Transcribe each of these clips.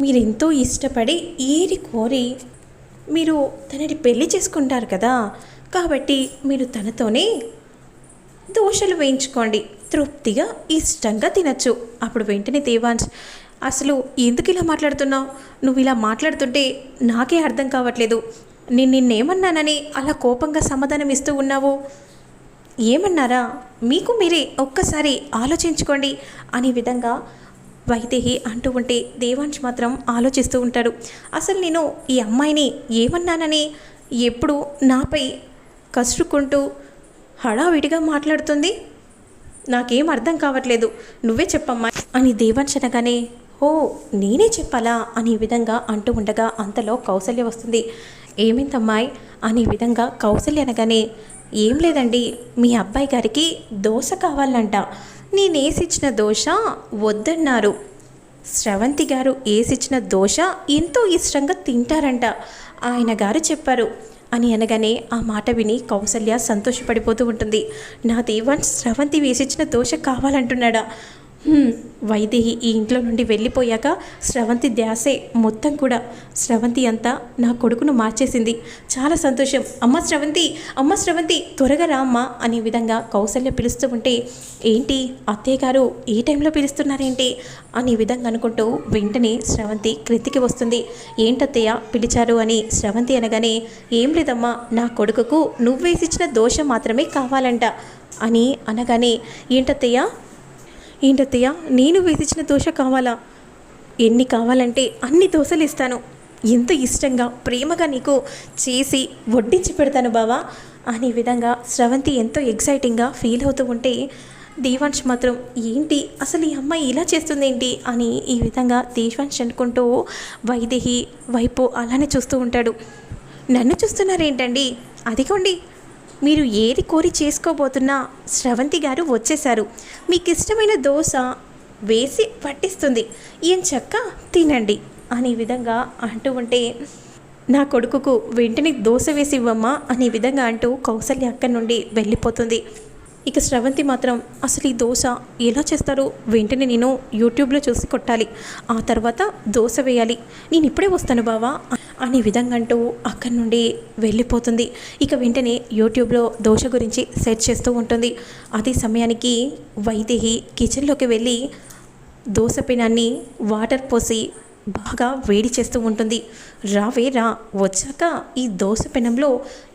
మీరెంతో ఇష్టపడి ఏరి కోరి మీరు తనని పెళ్లి చేసుకుంటారు కదా, కాబట్టి మీరు తనతోనే దోశలు వేయించుకోండి, తృప్తిగా ఇష్టంగా తినచ్చు. అప్పుడు వెంటనే దేవాంశ్, అసలు ఎందుకు ఇలా మాట్లాడుతున్నావు? నువ్వు ఇలా మాట్లాడుతుంటే నాకే అర్థం కావట్లేదు. నేను నిన్నేమన్నానని అలా కోపంగా సమాధానం ఇస్తూ ఉన్నావు? ఏమన్నారా? మీకు మీరే ఒక్కసారి ఆలోచించుకోండి అనే విధంగా వైదేహి అంటూ ఉంటే దేవాంశ్ మాత్రం ఆలోచిస్తూ ఉంటాడు. అసలు నేను ఈ అమ్మాయిని ఏమన్నానని ఎప్పుడు నాపై కసురుకుంటూ హడావిడిగా మాట్లాడుతుంది? నాకేం అర్థం కావట్లేదు, నువ్వే చెప్పమ్మా అని దేవాంశ్ అనగానే, ఓ నేనే చెప్పాలా అనే విధంగా అంటూ ఉండగా అంతలో కౌసల్య వస్తుంది. ఏమింతమ్మాయి అనే విధంగా కౌసల్య అనగానే, ఏం లేదండి, మీ అబ్బాయి గారికి దోశ కావాలంట. నేనేసిచ్చిన దోశ వద్దన్నారు. స్రవంతి గారు వేసిచ్చిన దోశ ఎంతో ఇష్టంగా తింటారంట, ఆయన గారు చెప్పారు అని అనగానే ఆ మాట విని కౌసల్య సంతోషపడిపోతూ ఉంటుంది. నా దేవాంశ్ స్రవంతి వేసిచ్చిన దోశ కావాలంటున్నాడా? వైదేహి ఈ ఇంట్లో నుండి వెళ్ళిపోయాక స్రవంతి ధ్యాసే మొత్తం కూడా స్రవంతి అంతా నా కొడుకును మార్చేసింది. చాలా సంతోషం. అమ్మ స్రవంతి, అమ్మ స్రవంతి, త్వరగా రా అమ్మ అనే విధంగా కౌసల్య పిలుస్తూ ఉంటే, ఏంటి అత్తయ్య గారు ఈ టైంలో పిలుస్తున్నారేంటి అనే విధంగా అనుకుంటూ వెంటనే స్రవంతి క్రిందికి వస్తుంది. ఏంటత్తయ్య పిలిచారు అని స్రవంతి అనగానే, ఏం లేదమ్మా, నా కొడుకుకు నువ్వేసిచ్చిన దోశ మాత్రమే కావాలంట అని అనగానే, ఏంటత్తయ్య నేను వేసిచ్చిన దోశ కావాలా? ఎన్ని కావాలంటే అన్ని దోశలు ఇస్తాను. ఎంత ఇష్టంగా ప్రేమగా నీకు చేసి వడ్డించి పెడతాను బావా అనే విధంగా స్రవంతి ఎంతో ఎక్సైటింగ్గా ఫీల్ అవుతూ ఉంటే, దేవాంశ్ మాత్రం ఏంటి అసలు ఈ అమ్మాయి ఇలా చేస్తుందేంటి అని ఈ విధంగా దేవాంశ్ అనుకుంటూ వైదేహి వైపు అలానే చూస్తూ ఉంటాడు. నన్ను చూస్తున్నారేంటండి? అదిగోండి, మీరు ఏది కోరి చేసుకోబోతున్నా స్రవంతి గారు వచ్చేశారు. మీకు ఇష్టమైన దోశ వేసి పట్టిస్తుంది, ఏం చక్క తినండి అనే విధంగా అంటూ ఉంటే, నా కొడుకుకు వెంటనే దోశ వేసి ఇవ్వమ్మా అనే విధంగా అంటూ కౌసల్య అక్కడి నుండి వెళ్ళిపోతుంది. ఇక స్రవంతి మాత్రం అసలు ఈ దోశ ఎలా చేస్తారో వెంటనే నేను యూట్యూబ్లో చూసి కొట్టాలి, ఆ తర్వాత దోశ వేయాలి, నేను ఇప్పుడే వస్తాను బావా అనే విధంగా అంటూ అక్కడి నుండి వెళ్ళిపోతుంది. ఇక వెంటనే యూట్యూబ్లో దోశ గురించి సెర్చ్ చేస్తూ ఉంటుంది. అదే సమయానికి వైదేహి కిచెన్లోకి వెళ్ళి దోశ పెనాన్ని వాటర్ పోసి బాగా వేడి చేస్తూ ఉంటుంది. రావే రా, వచ్చాక ఈ దోశ పెనంలో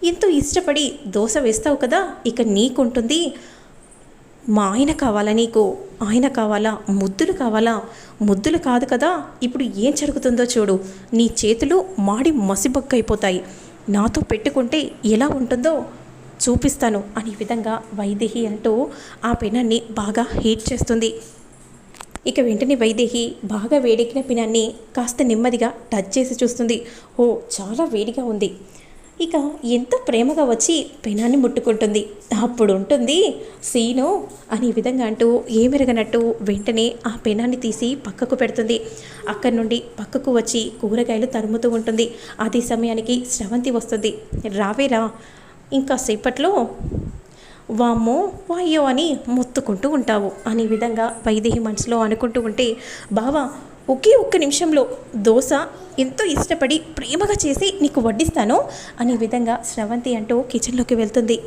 ఎంతో ఇష్టపడి దోశ వేస్తావు కదా, ఇక నీకుంటుంది. మా ఆయన కావాలా నీకు? ఆయన కావాలా? ముద్దులు కావాలా? ముద్దులు కాదు కదా, ఇప్పుడు ఏం జరుగుతుందో చూడు, నీ చేతులు మాడి మసిబొక్కైపోతాయి, నాతో పెట్టుకుంటే ఎలా ఉంటుందో చూపిస్తాను అనే విధంగా వైదేహి అంటూ ఆ పెనాన్ని బాగా హీట్ చేస్తుంది. ఇక వెంటనే వైదేహి బాగా వేడెక్కిన పినాన్ని కాస్త నెమ్మదిగా టచ్ చేసి చూస్తుంది. ఓ చాలా వేడిగా ఉంది. ఇక ఎంతో ప్రేమగా వచ్చి పెనాన్ని ముట్టుకుంటుంది. అప్పుడు ఉంటుంది సీను అనే విధంగా అంటూ ఏమెరగనట్టు వెంటనే ఆ పెనాన్ని తీసి పక్కకు పెడుతుంది. అక్కడి నుండి పక్కకు వచ్చి కూరగాయలు తరుముతూ ఉంటుంది. అదే సమయానికి స్రవంతి వస్తుంది. రావేరా, ఇంకా సేపట్లో వామ్మో వాయ్యో అని మొత్తుకుంటూ ఉంటావు అనే విధంగా వైదేహి మనసులో అనుకుంటూ ఉంటే, బావా ఒకే ఒక్క నిమిషంలో దోశ ఎంతో ఇష్టపడి ప్రేమగా చేసి నీకు వడ్డిస్తాను అనే విధంగా స్రవంతి అంటూ కిచెన్లోకి వెళ్తుంది.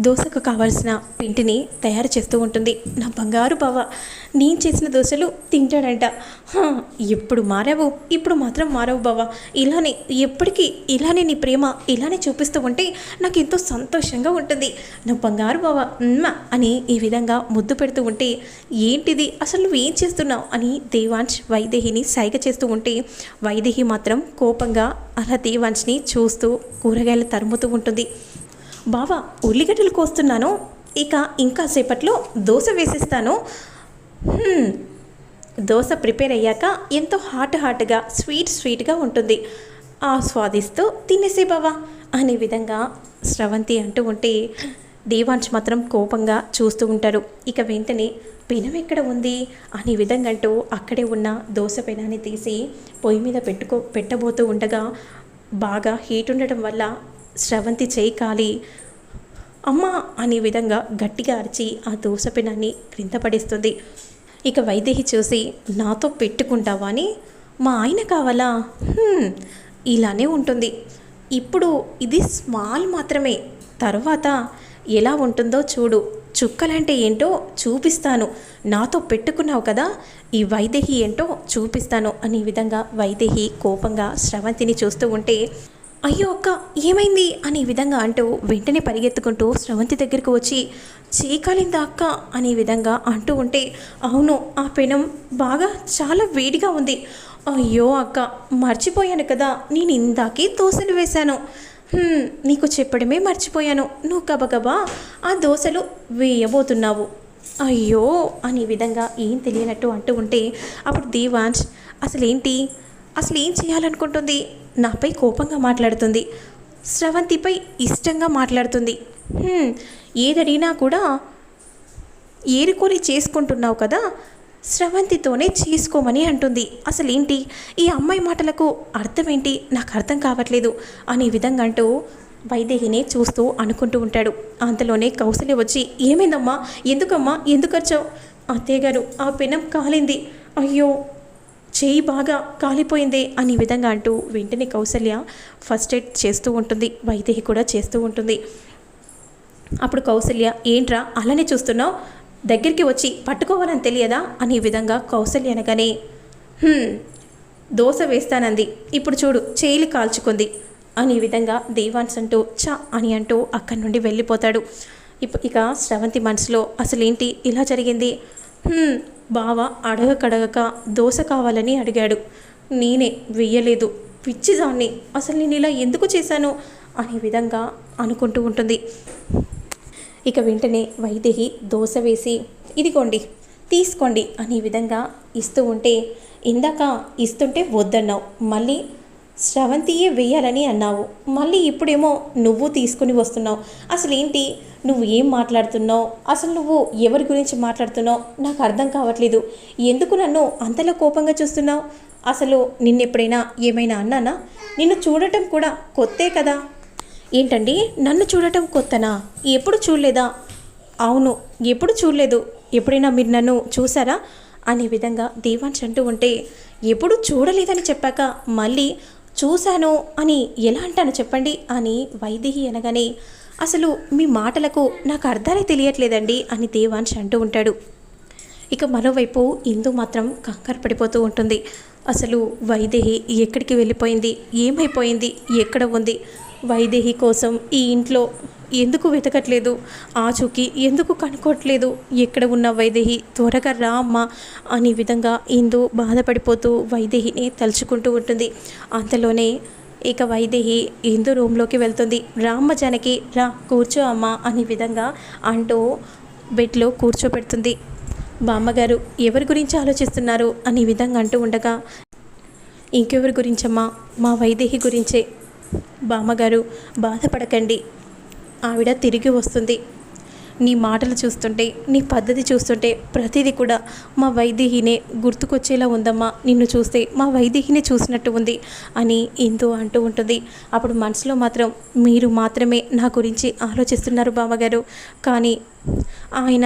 దోశకు కావాల్సిన పిండిని తయారు చేస్తూ ఉంటుంది. నా బంగారు బావ నేను చేసిన దోశలు తింటాడంట. ఎప్పుడు మారావు, ఇప్పుడు మాత్రం మారావు బావ, ఇలానే ఎప్పటికీ ఇలానే నీ ప్రేమ ఇలానే చూపిస్తూ ఉంటే నాకు ఎంతో సంతోషంగా ఉంటుంది. నా బంగారు బావ అని ఈ విధంగా ముద్దు పెడుతూ ఉంటే, ఏంటిది అసలు నువ్వు ఏం చేస్తున్నావు అని దేవాంశ్ వైదేహిని సైగ చేస్తూ ఉంటే, వైదేహి మాత్రం కోపంగా అలా దేవాంశ్ని చూస్తూ కూరగాయలు తరుముతూ ఉంటుంది. బావా ఉల్లిగడ్డలు కోస్తున్నాను, ఇక ఇంకా సేపట్లో దోశ వేసిస్తాను. దోశ ప్రిపేర్ అయ్యాక ఎంతో హాట్గా స్వీట్గా ఉంటుంది, ఆస్వాదిస్తూ తినేసే బావా అనే విధంగా స్రవంతి అంటూ ఉంటే దేవాంశ్ మాత్రం కోపంగా చూస్తూ ఉంటారు. ఇక వెంటనే పెనం ఎక్కడ ఉంది అనే విధంగా అంటూ అక్కడే ఉన్న దోశ పెనాన్ని తీసి పొయ్యి మీద పెట్టబోతూ ఉండగా బాగా హీట్ ఉండటం వల్ల స్రవంతి చేయి కాలి అమ్మా అనే విధంగా గట్టిగా అరిచి ఆ దోశ పెనాన్ని క్రింద పడేస్తుంది. ఇక వైదేహి చూసి, నాతో పెట్టుకుంటావా అని మా ఆయన కావాలా? హ్మ్, ఇలానే ఉంటుంది. ఇప్పుడు ఇది స్మాల్ మాత్రమే, తర్వాత ఎలా ఉంటుందో చూడు. చుక్కలంటే ఏంటో చూపిస్తాను. నాతో పెట్టుకున్నావు కదా, ఈ వైదేహి ఏంటో చూపిస్తాను అనే విధంగా వైదేహి కోపంగా స్రవంతిని చూస్తూ ఉంటే, అయ్యో అక్క ఏమైంది అనే విధంగా అంటూ వెంటనే పరిగెత్తుకుంటూ స్రవంతి దగ్గరకు వచ్చి, చీకాలిందా అక్క అనే విధంగా అంటూ ఉంటే, అవును ఆ పెనం బాగా చాలా వేడిగా ఉంది. అయ్యో అక్క మర్చిపోయాను కదా, నేను ఇందాకే దోశలు వేశాను. నీకు చెప్పడమే మర్చిపోయాను, నువ్వు గబగబా ఆ దోశలు వేయబోతున్నావు. అయ్యో అనే విధంగా ఏం తెలియనట్టు అంటూ ఉంటే, అప్పుడు దేవాంశ్ అసలేంటి, అసలు ఏం చేయాలనుకుంటుంది, నాపై కోపంగా మాట్లాడుతుంది, స్రవంతిపై ఇష్టంగా మాట్లాడుతుంది. ఏదడిగినా కూడా ఏరుకొని చేసుకుంటున్నావు కదా, స్రవంతితోనే చేసుకోమని అంటుంది. అసలేంటి ఈ అమ్మాయి మాటలకు అర్థమేంటి, నాకు అర్థం కావట్లేదు అనే విధంగా అంటూ వైదేహిని చూస్తూ అనుకుంటూ ఉంటాడు. అంతలోనే కౌసల్య వచ్చి, ఏమైందమ్మా, ఎందుకమ్మా, ఎందుకు వచ్చావు? అత్తయ్య గారు ఆ పెనం కాలింది, అయ్యో చేయి బాగా కాలిపోయిందే అనే విధంగా అంటూ వెంటనే కౌసల్య ఫస్ట్ ఎయిడ్ చేస్తూ ఉంటుంది, వైదేహి కూడా చేస్తూ ఉంటుంది. అప్పుడు కౌసల్య, ఏంట్రా అలానే చూస్తున్నావు, దగ్గరికి వచ్చి పట్టుకోవాలని తెలియదా అనే విధంగా కౌసల్య అనగానే, దోశ వేస్తానంది, ఇప్పుడు చూడు చేయిలు కాల్చుకుంది అనే విధంగా దేవాన్స్ అంటూ చా అని అంటూ అక్కడి నుండి వెళ్ళిపోతాడు. ఇక స్రవంతి మనసులో అసలేంటి ఇలా జరిగింది, బావ అడగకడగక దోశ కావాలని అడిగాడు, నేనే వెయ్యలేదు, పిచ్చిదాన్ని, అసలు నేను ఇలా ఎందుకు చేశాను అనే విధంగా అనుకుంటూ ఉంటుంది. ఇక వెంటనే వైదేహి దోశ వేసి, ఇదిగోండి తీసుకోండి అనే విధంగా ఇస్తూ ఉంటే, ఇందాక ఇస్తుంటే వద్దన్నావు, మళ్ళీ స్రవంతియే వేయాలని అన్నావు, మళ్ళీ ఇప్పుడేమో నువ్వు తీసుకుని వస్తున్నావు, అసలేంటి నువ్వు ఏం మాట్లాడుతున్నావు, అసలు నువ్వు ఎవరి గురించి మాట్లాడుతున్నావు నాకు అర్థం కావట్లేదు, ఎందుకు నన్ను అంతలా కోపంగా చూస్తున్నావు, అసలు నిన్నెప్పుడైనా ఏమైనా అన్నానా, నిన్ను చూడటం కూడా కొత్తే కదా. ఏంటండి నన్ను చూడటం కొత్తనా, ఎప్పుడు చూడలేదా? అవును ఎప్పుడు చూడలేదు, ఎప్పుడైనా మీరు నన్ను చూసారా అనే విధంగా దేవాంశ్ అంటూ ఉంటే, ఎప్పుడు చూడలేదని చెప్పాక మళ్ళీ చూశాను అని ఎలా అంటాను చెప్పండి అని వైదేహి అనగానే, అసలు మీ మాటలకు నాకు అర్థాలే తెలియట్లేదండి అని దేవాంశ్ అంటూ ఉంటాడు. ఇక మరోవైపు ఇందు మాత్రం కంగారు పడిపోతూ ఉంటుంది. అసలు వైదేహి ఎక్కడికి వెళ్ళిపోయింది, ఏమైపోయింది, ఎక్కడ ఉంది, వైదేహి కోసం ఈ ఇంట్లో ఎందుకు వెతకట్లేదు, ఆచూకి ఎందుకు కనుక్కోవట్లేదు, ఎక్కడ ఉన్న వైదేహి త్వరగా రా అమ్మ అనే విధంగా ఇందు బాధపడిపోతూ వైదేహిని తలుచుకుంటూ ఉంటుంది. అంతలోనే ఇక వైదేహి ఇందు రూమ్లోకి వెళ్తుంది. రామ్మ జానకి రా కూర్చో అమ్మ అనే విధంగా అంటూ బెడ్లో కూర్చోబెడుతుంది. బామ్మగారు ఎవరి గురించి ఆలోచిస్తున్నారు అనే విధంగా అంటూ ఉండగా, ఇంకెవరి గురించమ్మా, మా వైదేహి గురించే. బామ్మగారు బాధపడకండి, ఆవిడ తిరిగి వస్తుంది. నీ మాటలు చూస్తుంటే, నీ పద్ధతి చూస్తుంటే ప్రతిదీ కూడా మా వైదేహినే గుర్తుకొచ్చేలా ఉందమ్మా, నిన్ను చూస్తే మా వైదేహినే చూసినట్టు ఉంది అని ఇందు అంటూ ఉంటుంది. అప్పుడు మనసులో మాత్రం, మీరు మాత్రమే నా గురించి ఆలోచిస్తున్నారు బామ్మగారు, కానీ ఆయన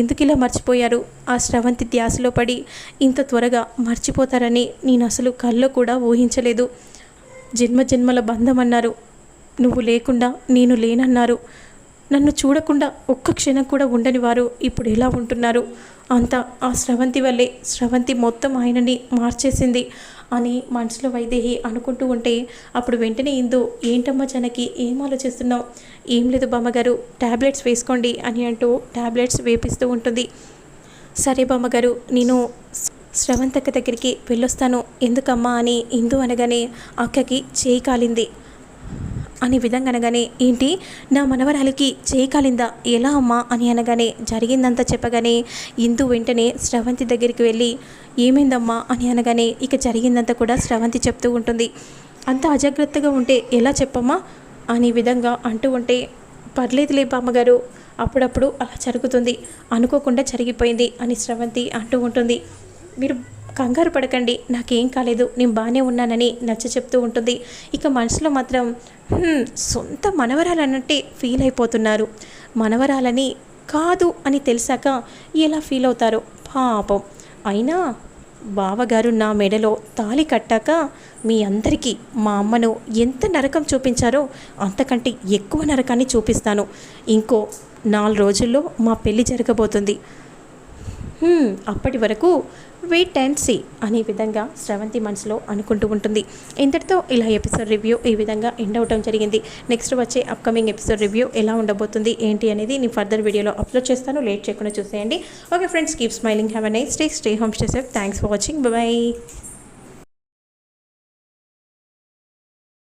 ఎందుకు ఇలా మర్చిపోయారు, ఆ స్రవంతి ధ్యాసలో పడి ఇంత త్వరగా మర్చిపోతారని నేను అసలు కల్లో కూడా ఊహించలేదు. జన్మ జన్మల బంధం అన్నారు, నువ్వు లేకుండా నేను లేనన్నారు, నన్ను చూడకుండా ఒక్క క్షణం కూడా ఉండని వారు ఇప్పుడు ఎలా ఉంటున్నారు, అంతా ఆ స్రవంతి వల్లే, స్రవంతి మొత్తం ఆయనని మార్చేసింది అని మనసులో వైదేహి అనుకుంటూ ఉంటే, అప్పుడు వెంటనే ఇందు, ఏంటమ్మా జనకి ఏం ఆలోచిస్తున్నావు? ఏం లేదు బామ్మగారు, ట్యాబ్లెట్స్ వేసుకోండి అని అంటూ ట్యాబ్లెట్స్ వేపిస్తూ ఉంటుంది. సరే బామ్మగారు, నేను స్రవంతక్క దగ్గరికి వెళ్ళొస్తాను, ఎందుకమ్మా అని ఇందు అనగానే, అక్కకి చేయి కాలింది అనే విధంగా అనగానే, ఏంటి నా మనవరాలికి చేయి కాలిందా, ఎలా అమ్మా అని అనగానే జరిగిందంతా చెప్పగానే ఇందు వెంటనే స్రవంతి దగ్గరికి వెళ్ళి, ఏమైందమ్మా అని అనగానే ఇక జరిగిందంతా కూడా స్రవంతి చెప్తూ ఉంటుంది. అంత అజాగ్రత్తగా ఉంటే ఎలా చెప్పమ్మా అనే విధంగా అంటూ ఉంటే, పర్లేదులే బామ్మగారు, అప్పుడప్పుడు అలా జరుగుతుంది, అనుకోకుండా జరిగిపోయింది అని స్రవంతి అంటూ ఉంటుంది. మీరు కంగారు పడకండి, నాకేం కాలేదు, నేను బాగానే ఉన్నానని నచ్చ చెప్తూ ఉంటుంది. ఇక మనసులో మాత్రం సొంత మనవరాలన్నట్టే ఫీల్ అయిపోతున్నారు, మనవరాలని కాదు అని తెలిసాక ఎలా ఫీల్ అవుతారో పాపం. అయినా బావగారు నా మెడలో తాళి కట్టాక మీ అందరికీ మా అమ్మను ఎంత నరకం చూపించారో అంతకంటే ఎక్కువ నరకాన్ని చూపిస్తాను. ఇంకో 4 రోజుల్లో మా పెళ్ళి జరగబోతుంది. అప్పటి వరకు వెయిట్ అండ్ సీ అనే విధంగా స్రవంతి మనసులో అనుకుంటూ ఉంటుంది. ఇంతటితో ఇలా ఎపిసోడ్ రివ్యూ ఈ విధంగా ఎండ్ అవటం జరిగింది. నెక్స్ట్ వచ్చే అప్కమింగ్ ఎపిసోడ్ రివ్యూ ఎలా ఉండబోతుంది ఏంటి అనేది నేను ఫర్దర్ వీడియోలో అప్లోడ్ చేస్తాను. లేట్ చేయకుండా చూసేయండి. Okay friends, keep smiling, have a nice day, stay home, stay safe. Thanks for watching. By.